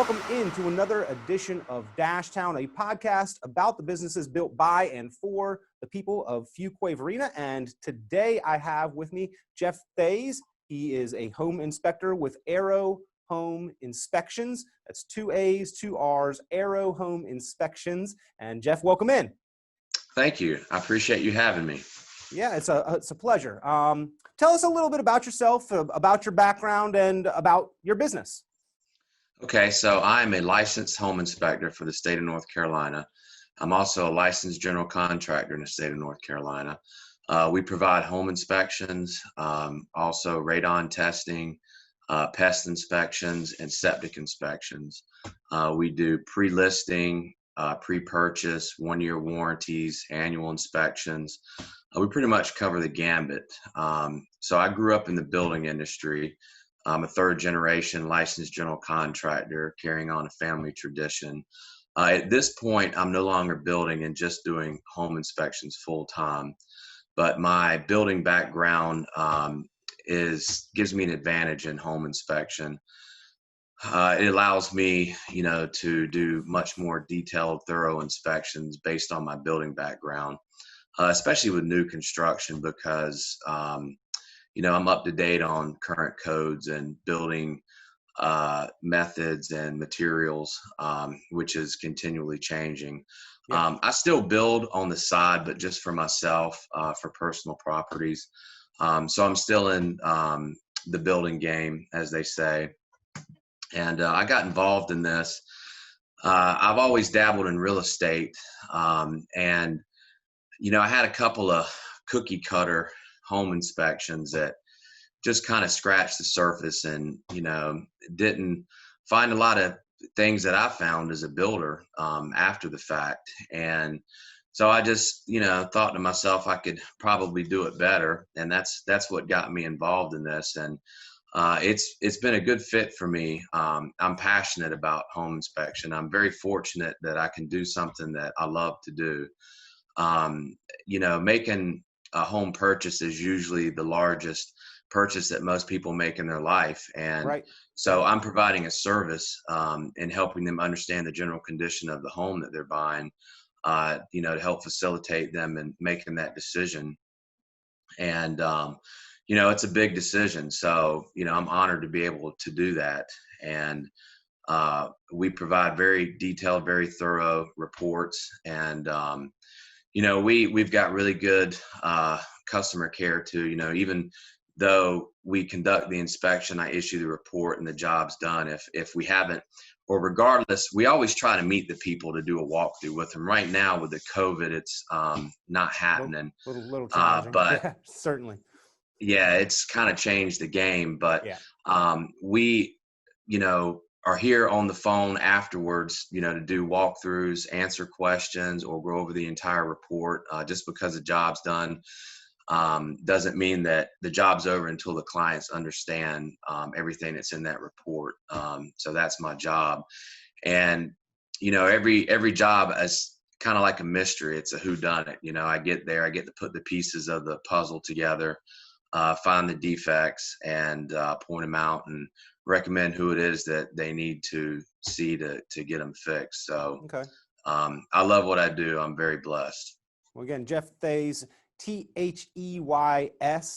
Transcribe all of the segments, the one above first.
welcome into another edition of Dashtown, a podcast about the businesses built by and for the people of Fuquay-Varina. And today I have with me Jeff Thays. He is a home inspector with Aarrow Home Inspections. That's 2 A's, 2 R's, Aarrow Home Inspections. And Jeff, welcome in. Thank you. I appreciate you having me. Yeah, it's a pleasure. Tell us a little bit about yourself, about your background, and about your business. Okay, so I'm a licensed home inspector for the state of North Carolina. I'm also a licensed general contractor in the state of North Carolina. We provide home inspections, also radon testing, pest inspections, and septic inspections. We do pre-listing, pre-purchase, 1-year warranties, annual inspections. We pretty much cover the gambit. So I grew up in the building industry. I'm a third-generation licensed general contractor carrying on a family tradition. At this point, I'm no longer building and just doing home inspections full-time. But my building background gives me an advantage in home inspection. It allows me, to do much more detailed, thorough inspections based on my building background, especially with new construction because I'm up to date on current codes and building methods and materials, which is continually changing. Yeah. I still build on the side, but just for myself, for personal properties. So I'm still in the building game, as they say. And I got involved in this. I've always dabbled in real estate. And I had a couple of cookie cutter home inspections that just kind of scratched the surface and, didn't find a lot of things that I found as a builder after the fact. And so I just, thought to myself, I could probably do it better. And that's what got me involved in this. And it's been a good fit for me. I'm passionate about home inspection. I'm very fortunate that I can do something that I love to do. Making a home purchase is usually the largest purchase that most people make in their life. And right. So I'm providing a service in helping them understand the general condition of the home that they're buying, to help facilitate them in making that decision. And, it's a big decision. So, I'm honored to be able to do that. And we provide very detailed, very thorough reports. And, we've got really good customer care too. Even though we conduct the inspection, I issue the report and the job's done. If we haven't, or regardless, we always try to meet the people to do a walkthrough with them. Right now with the COVID, it's not happening. Little challenging. But yeah, certainly. Yeah, it's kind of changed the game. But yeah. We, are here on the phone afterwards, to do walkthroughs, answer questions, or go over the entire report. Just because the job's done doesn't mean that the job's over until the clients understand everything that's in that report. So that's my job. And, every job is kind of like a mystery. It's a whodunit. I get there, I get to put the pieces of the puzzle together, find the defects and point them out and recommend who it is that they need to see to get them fixed. So okay. I love what I do. I'm very blessed. Well, again, Jeff Thays, Theys,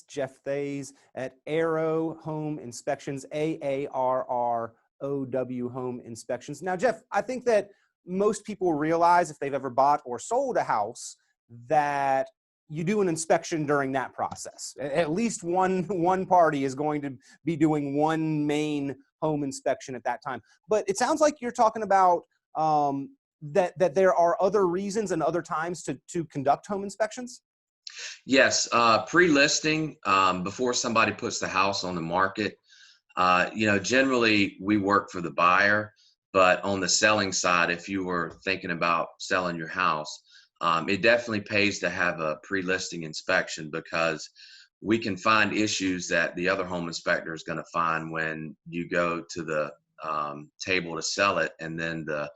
Jeff Thays at Aarrow Home Inspections, Aarrow Home Inspections. Now, Jeff, I think that most people realize if they've ever bought or sold a house that you do an inspection during that process. At least one party is going to be doing one main home inspection at that time. But it sounds like you're talking about that there are other reasons and other times to conduct home inspections? Yes, pre-listing, before somebody puts the house on the market, generally we work for the buyer, but on the selling side, if you were thinking about selling your house, it definitely pays to have a pre-listing inspection because we can find issues that the other home inspector is going to find when you go to the table to sell it, and then the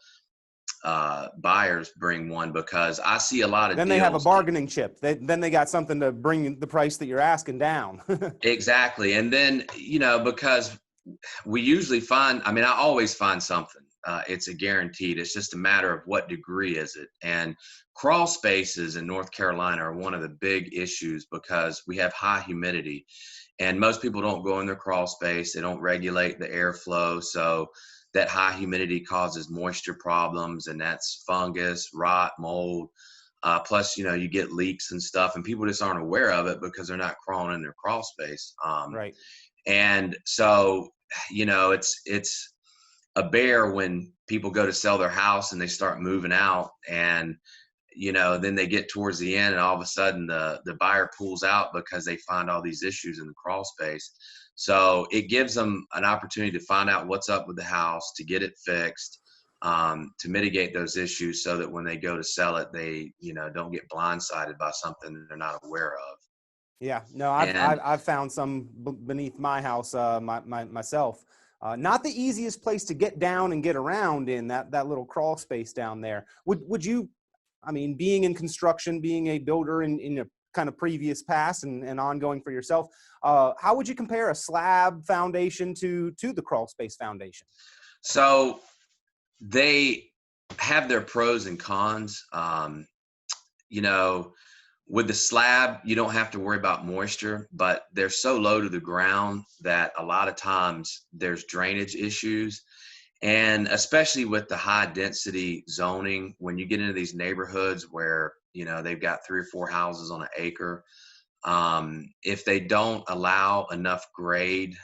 buyers bring one, because I see a lot of then deals. They have a bargaining chip. Then they got something to bring the price that you're asking down. Exactly. And then, because we usually find, I always find something. it's a guaranteed. It's just a matter of what degree is it. And crawl spaces in North Carolina are one of the big issues because we have high humidity, and most people don't go in their crawl space. They don't regulate the airflow, so that high humidity causes moisture problems, and that's fungus, rot, mold. Plus, you get leaks and stuff, and people just aren't aware of it because they're not crawling in their crawl space. Right. And so, it's a bear when people go to sell their house and they start moving out, and then they get towards the end and all of a sudden the buyer pulls out because they find all these issues in the crawl space. So it gives them an opportunity to find out what's up with the house, to get it fixed, to mitigate those issues so that when they go to sell it, they don't get blindsided by something they're not aware of. Yeah, no, And I've found some beneath my house, myself. Not the easiest place to get down and get around in that little crawl space down there. Would you, I mean, being in construction, being a builder in a kind of previous past and ongoing for yourself, how would you compare a slab foundation to the crawl space foundation? so they have their pros and cons. You know, with the slab, you don't have to worry about moisture, but they're so low to the ground that a lot of times there's drainage issues. And especially with the high density zoning, when you get into these neighborhoods where, they've got 3 or 4 houses on an acre, if they don't allow enough grade,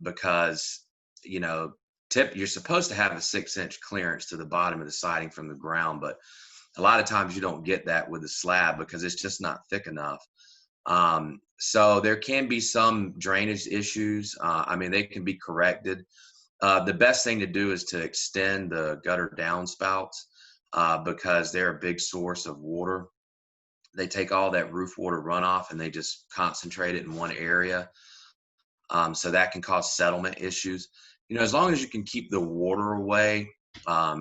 because, you're supposed to have a 6-inch clearance to the bottom of the siding from the ground, but a lot of times you don't get that with the slab because it's just not thick enough. So there can be some drainage issues. They can be corrected. The best thing to do is to extend the gutter downspouts because they're a big source of water. They take all that roof water runoff and they just concentrate it in one area. So that can cause settlement issues. As long as you can keep the water away,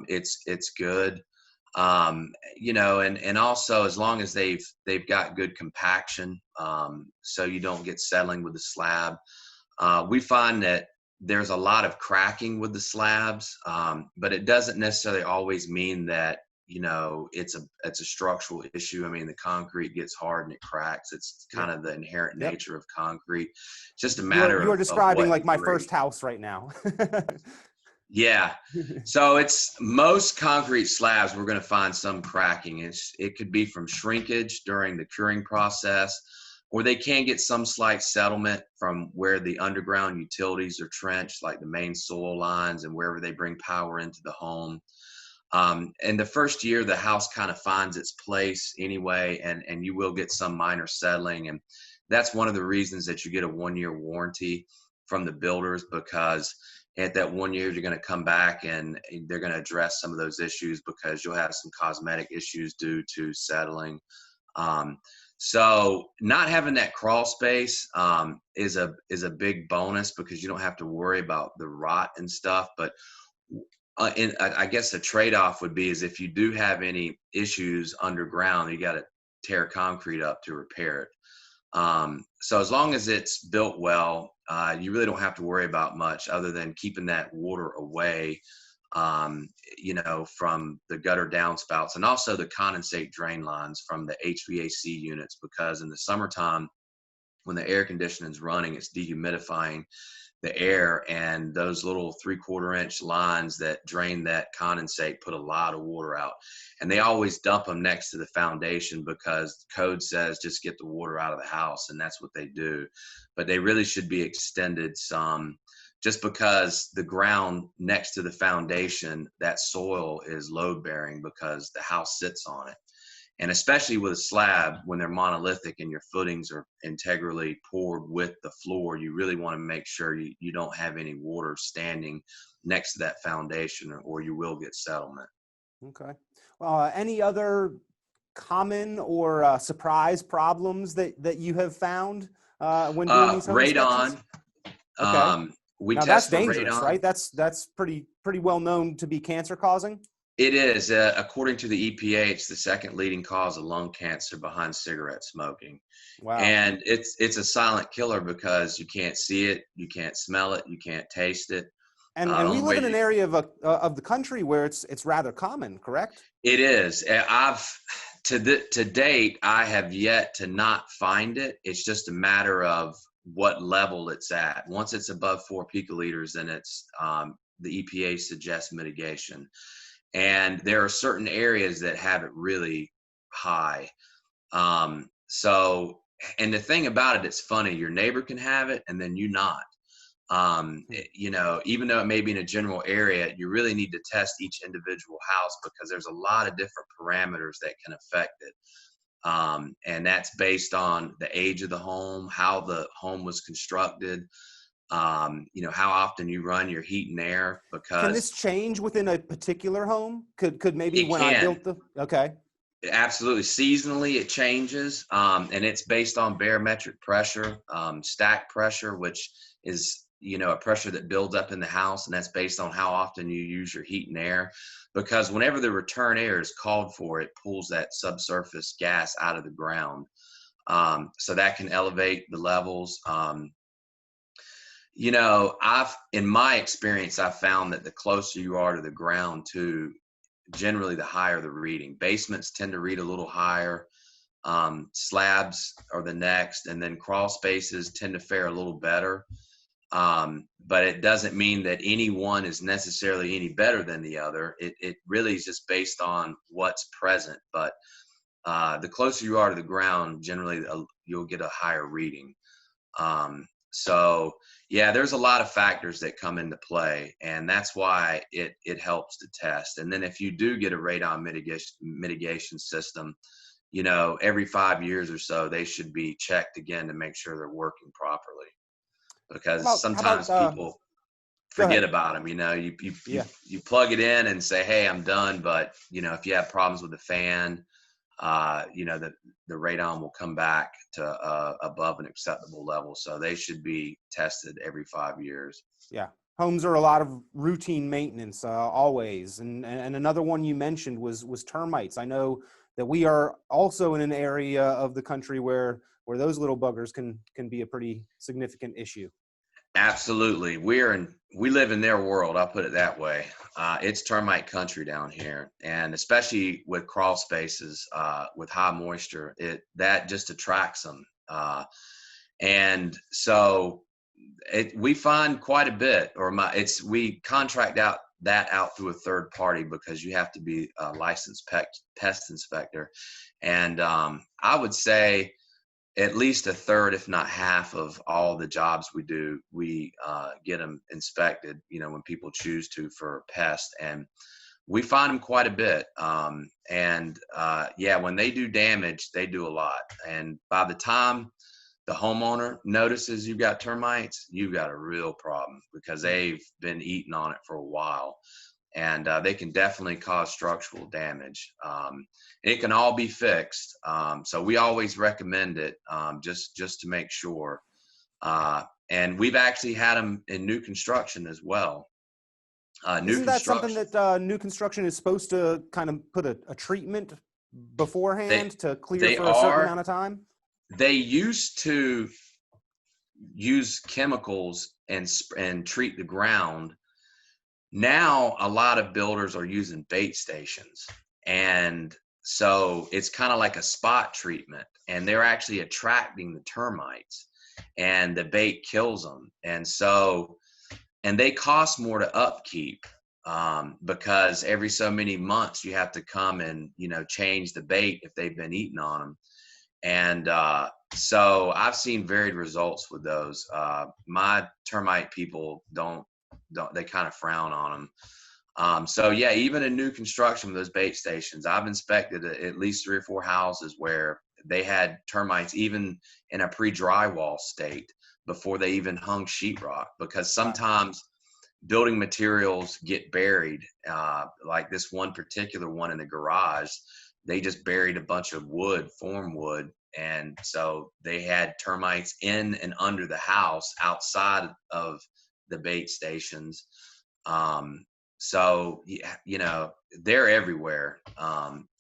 it's good. And also as long as they've got good compaction, so you don't get settling with the slab. We find that there's a lot of cracking with the slabs, but it doesn't necessarily always mean that it's a structural issue. The concrete gets hard and it cracks. It's kind of the inherent nature of concrete. It's just a matter You are of describing what like my degree. first house right now. Yeah. So it's most concrete slabs, we're going to find some cracking. It could be from shrinkage during the curing process, or they can get some slight settlement from where the underground utilities are trenched, like the main soil lines and wherever they bring power into the home. And the first year, the house kind of finds its place anyway, and you will get some minor settling. And that's one of the reasons that you get a 1-year warranty from the builders, because at that 1 year, you're going to come back and they're going to address some of those issues because you'll have some cosmetic issues due to settling. So not having that crawl space is a big bonus because you don't have to worry about the rot and stuff. But I guess the trade-off would be is if you do have any issues underground, you got to tear concrete up to repair it. So as long as it's built well, you really don't have to worry about much other than keeping that water away, from the gutter downspouts and also the condensate drain lines from the HVAC units, because in the summertime, when the air conditioning is running, it's dehumidifying the air, and those little 3/4-inch lines that drain that condensate put a lot of water out, and they always dump them next to the foundation because code says just get the water out of the house, and that's what they do. But they really should be extended some, just because the ground next to the foundation, that soil is load bearing because the house sits on it. And especially with a slab, when they're monolithic and your footings are integrally poured with the floor, you really want to make sure you don't have any water standing next to that foundation, or you will get settlement. Okay. Any other common or surprise problems that you have found when doing these home inspections? Radon. Okay. We Now test that's for dangerous, radon. right? That's pretty well known to be cancer causing. It is. According to the EPA, it's the second leading cause of lung cancer behind cigarette smoking. Wow. And it's a silent killer because you can't see it, you can't smell it, you can't taste it. And we only live way in an area of the country where it's rather common, correct? it is. To date, I have yet to not find it. It's just a matter of what level it's at. Once it's above 4 picoliters, then it's the EPA suggests mitigation. And there are certain areas that have it really high. So, and the thing about it, it's funny. Your neighbor can have it, and then you not. Even though it may be in a general area, you really need to test each individual house because there's a lot of different parameters that can affect it. And that's based on the age of the home, how the home was constructed, how often you run your heat and air, Can this because change within a particular home? Could maybe it when I can. built the okay. Absolutely. Seasonally, it changes, and it's based on barometric pressure, stack pressure, which is a pressure that builds up in the house, and that's based on how often you use your heat and air. Because whenever the return air is called for, it pulls that subsurface gas out of the ground, so that can elevate the levels. In my experience, I've found that the closer you are to the ground, too, generally the higher the reading. Basements tend to read a little higher. Slabs are the next, and then crawl spaces tend to fare a little better. But it doesn't mean that any one is necessarily any better than the other. It really is just based on what's present. But the closer you are to the ground, generally you'll get a higher reading. So yeah, there's a lot of factors that come into play, and that's why it helps to test. And then if you do get a radon mitigation system, every 5 years or so, they should be checked again to make sure they're working properly. Because How about sometimes people go forget ahead. about them. You Yeah. you plug it in and say, "Hey, I'm done." But if you have problems with the fan, the radon will come back to above an acceptable level. So they should be tested every 5 years. Yeah. Homes are a lot of routine maintenance, always. And another one you mentioned was termites. I know that we are also in an area of the country where those little buggers can be a pretty significant issue. Absolutely. We live in their world. I'll put it that way. It's termite country down here, and especially with crawl spaces, with high moisture, that just attracts them. And so we find quite a bit, we contract out through a third party because you have to be a licensed pest inspector. And I would say at least a third, if not half, of all the jobs we do, we get them inspected, when people choose to, for pests. And we find them quite a bit. When they do damage, they do a lot. And by the time the homeowner notices you've got termites, you've got a real problem because they've been eating on it for a while. And they can definitely cause structural damage. It can all be fixed. So we always recommend it, just to make sure. And we've actually had them in new construction as well. New Isn't that something construction. that new construction is supposed to kind of put a treatment They beforehand to clear they for a certain are. amount of time? They used to use chemicals and treat the ground. Now a lot of builders are using bait stations, and so it's kind of like a spot treatment, and they're actually attracting the termites, and the bait kills them. And they cost more to upkeep, because every so many months you have to come and change the bait if they've been eating on them. And so I've seen varied results with those. My termite people don't they kind of frown on them. So yeah, even in new construction with those bait stations, I've inspected at least 3 or 4 houses where they had termites even in a pre-drywall state before they even hung sheetrock, because Wow. sometimes building materials get buried. Like this one particular one in the garage, they just buried a bunch of wood, form wood. And so they had termites in and under the house outside of the bait stations. So, they're everywhere.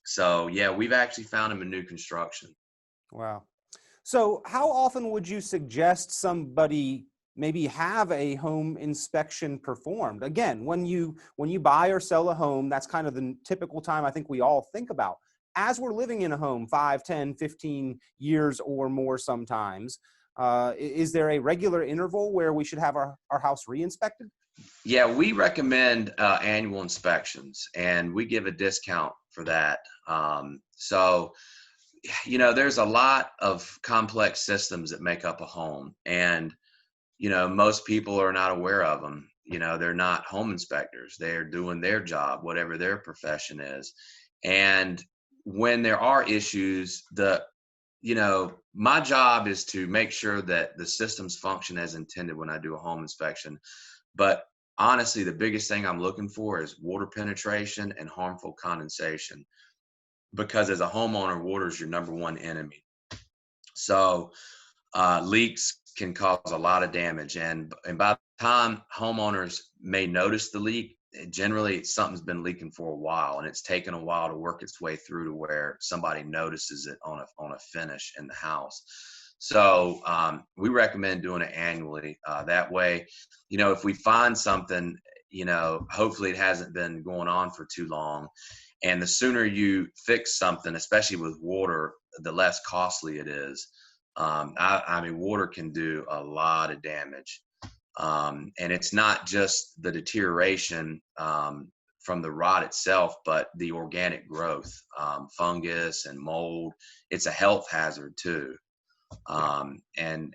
So yeah, we've actually found them in new construction. Wow. So how often would you suggest somebody maybe have a home inspection performed? Again, when you buy or sell a home, that's kind of the typical time I think we all think about. As we're living in a home 5, 10, 15 years or more sometimes, is there a regular interval where we should have our house re-inspected? Yeah, we recommend annual inspections, and we give a discount for that. So, there's a lot of complex systems that make up a home, and most people are not aware of them. They're not home inspectors. They're doing their job, whatever their profession is. And when there are issues, my job is to make sure that the systems function as intended when I do a home inspection. But honestly, the biggest thing I'm looking for is water penetration and harmful condensation, because as a homeowner, water is your number one enemy. So leaks can cause a lot of damage, and by the time homeowners may notice the leak, generally something's been leaking for a while, and it's taken a while to work its way through to where somebody notices it on a finish in the house. So we recommend doing it annually. That way, if we find something, hopefully it hasn't been going on for too long. And the sooner you fix something, especially with water, the less costly it is. I mean, water can do a lot of damage. And it's not just the deterioration from the rot itself, but the organic growth, fungus and mold. It's a health hazard too. And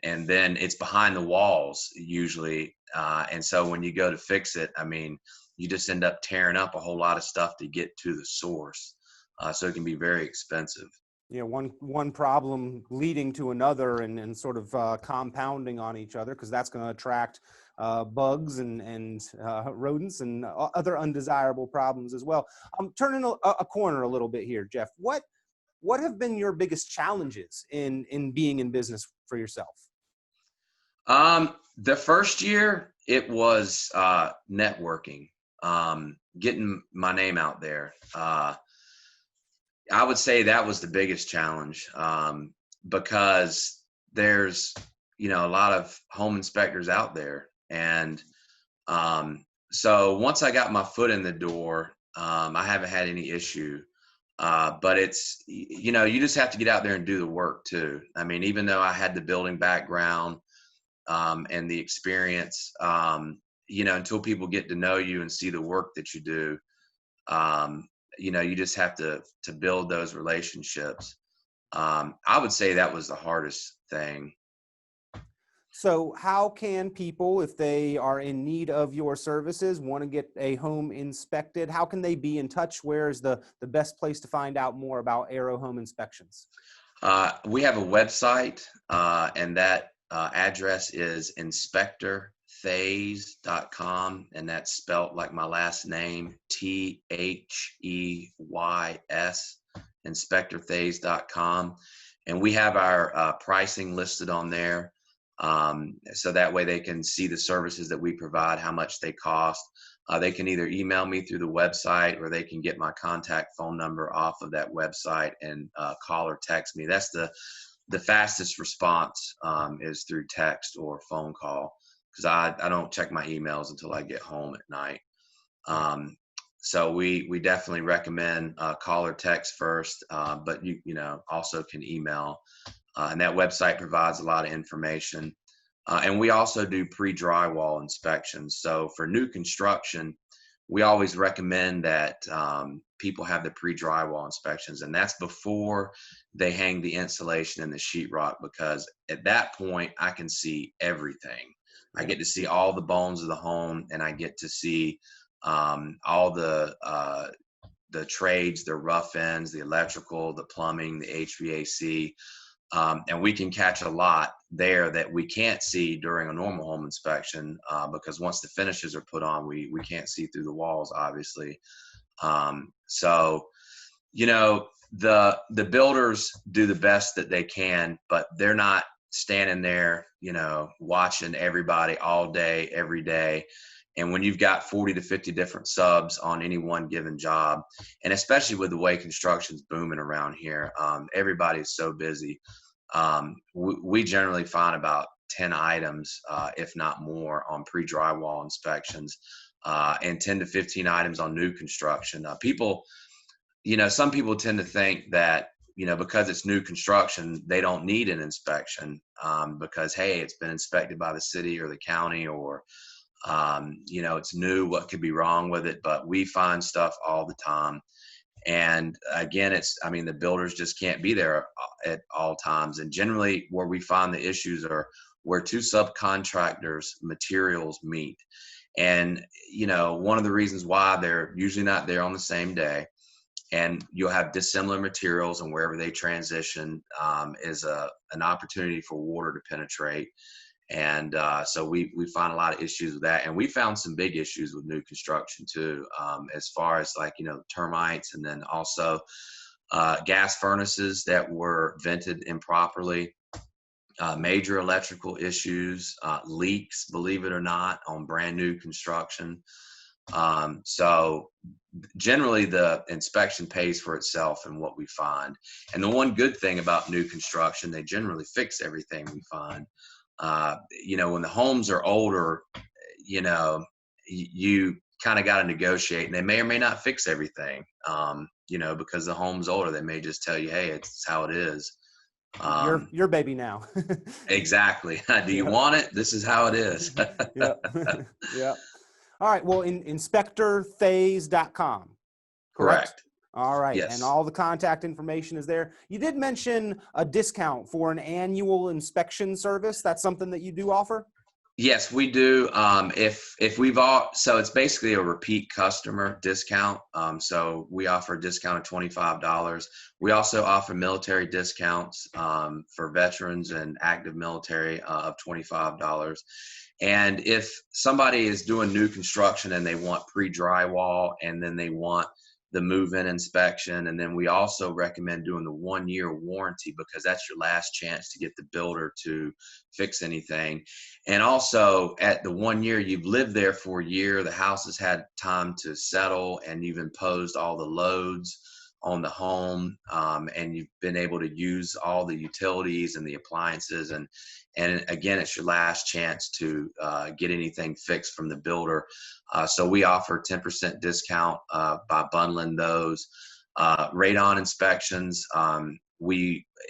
then it's behind the walls usually. And so when you go to fix it, I mean, you just end up tearing up a whole lot of stuff to get to the source. So it can be very expensive. One problem leading to another, and sort of compounding on each other, because that's going to attract bugs and rodents and other undesirable problems as well. I'm turning a corner a little bit here, Jeff. What have been your biggest challenges in being in business for yourself? The first year it was networking, getting my name out there. I would say that was the biggest challenge, because there's, a lot of home inspectors out there. And so once I got my foot in the door, I haven't had any issue. But it's, you just have to get out there and do the work too. I mean, even though I had the building background and the experience, until people get to know you and see the work that you do, you just have to build those relationships. I would say that was the hardest thing. So how can people, if they are in need of your services, want to get a home inspected, how can they be in touch? Where is the best place to find out more about Aarrow Home Inspections? We have a website, and that address is inspectortheys.com, and that's spelt like my last name, Theys, inspectortheys.com. And we have our pricing listed on there. So that way they can see the services that we provide, how much they cost. They can either email me through the website, or they can get my contact phone number off of that website and call or text me. That's the fastest response, is through text or phone call, because I don't check my emails until I get home at night. So we definitely recommend call or text first, but you also can email. And that website provides a lot of information. And we also do pre-drywall inspections. So for new construction, we always recommend that people have the pre-drywall inspections, and that's before they hang the insulation and the sheetrock, because at that point I can see everything. I get to see all the bones of the home, and I get to see all the trades, the rough ends, the electrical, the plumbing, the HVAC. And we can catch a lot there that we can't see during a normal home inspection, because once the finishes are put on, we can't see through the walls, obviously. So, the builders do the best that they can, but they're not standing there, watching everybody all day, every day. And when you've got 40 to 50 different subs on any one given job, and especially with the way construction's booming around here, everybody is so busy. We generally find about 10 items, if not more, on pre-drywall inspections, and 10 to 15 items on new construction. People, some people tend to think that, because it's new construction, they don't need an inspection, because, hey, it's been inspected by the city or the county, or, it's new, what could be wrong with it? But we find stuff all the time. And again, the builders just can't be there at all times. And generally where we find the issues are where two subcontractors materials meet. And, one of the reasons why they're usually not there on the same day, and you'll have dissimilar materials, and wherever they transition is an opportunity for water to penetrate. And so we find a lot of issues with that. And we found some big issues with new construction too, as far as termites, and then also gas furnaces that were vented improperly, major electrical issues, leaks, believe it or not, on brand new construction. So generally the inspection pays for itself and what we find. And the one good thing about new construction, they generally fix everything we find. When the homes are older, you kind of got to negotiate, and they may or may not fix everything, because the home's older. They may just tell you, hey, it's how it is. Your baby now. Exactly. Do you want it? This is how it is. Yeah. Yeah. All right. Well, inspectorthase.com. Correct. All right. Yes. And all the contact information is there. You did mention a discount for an annual inspection service. That's something that you do offer? Yes, we do. So it's basically a repeat customer discount. So we offer a discount of $25. We also offer military discounts for veterans and active military of $25. And if somebody is doing new construction and they want pre-drywall, and then they want the move-in inspection, and then we also recommend doing the 1-year warranty, because that's your last chance to get the builder to fix anything. And also at the 1 year, you've lived there for a year, the house has had time to settle, and you've imposed all the loads on the home, and you've been able to use all the utilities and the appliances, and again, it's your last chance to get anything fixed from the builder. So we offer 10% discount by bundling those. Radon inspections,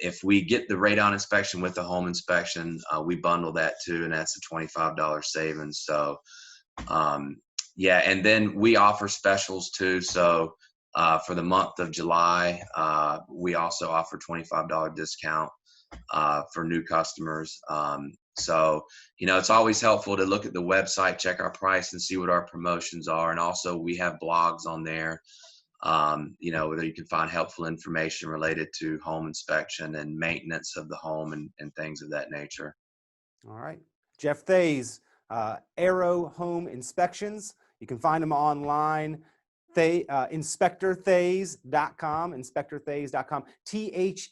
if we get the radon inspection with the home inspection, we bundle that too, and that's a $25 savings. So yeah, and then we offer specials too. So for the month of July, we also offer $25 discount for new customers. So, it's always helpful to look at the website, check our price, and see what our promotions are. And also we have blogs on there, where you can find helpful information related to home inspection and maintenance of the home, and things of that nature. All right. Jeff Thase, Aarrow Home Inspections. You can find them online. Inspectorthase.com, inspectorthase.com, Theys,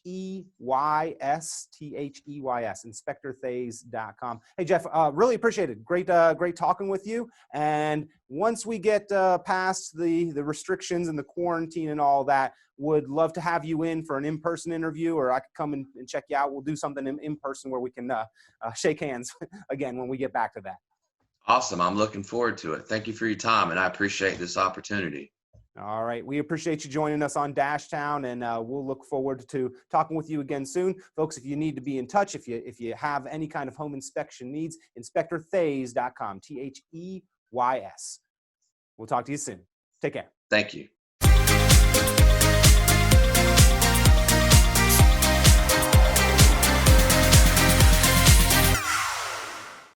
inspectorthase.com. Hey, Jeff, really appreciate it. Great talking with you. And once we get past the restrictions and the quarantine and all that, would love to have you in for an in-person interview, or I could come and check you out. We'll do something in person where we can shake hands again when we get back to that. Awesome. I'm looking forward to it. Thank you for your time, and I appreciate this opportunity. All right. We appreciate you joining us on Dashtown, and we'll look forward to talking with you again soon. Folks, if you need to be in touch, if you have any kind of home inspection needs, inspectorthase.com, Theys. We'll talk to you soon. Take care. Thank you.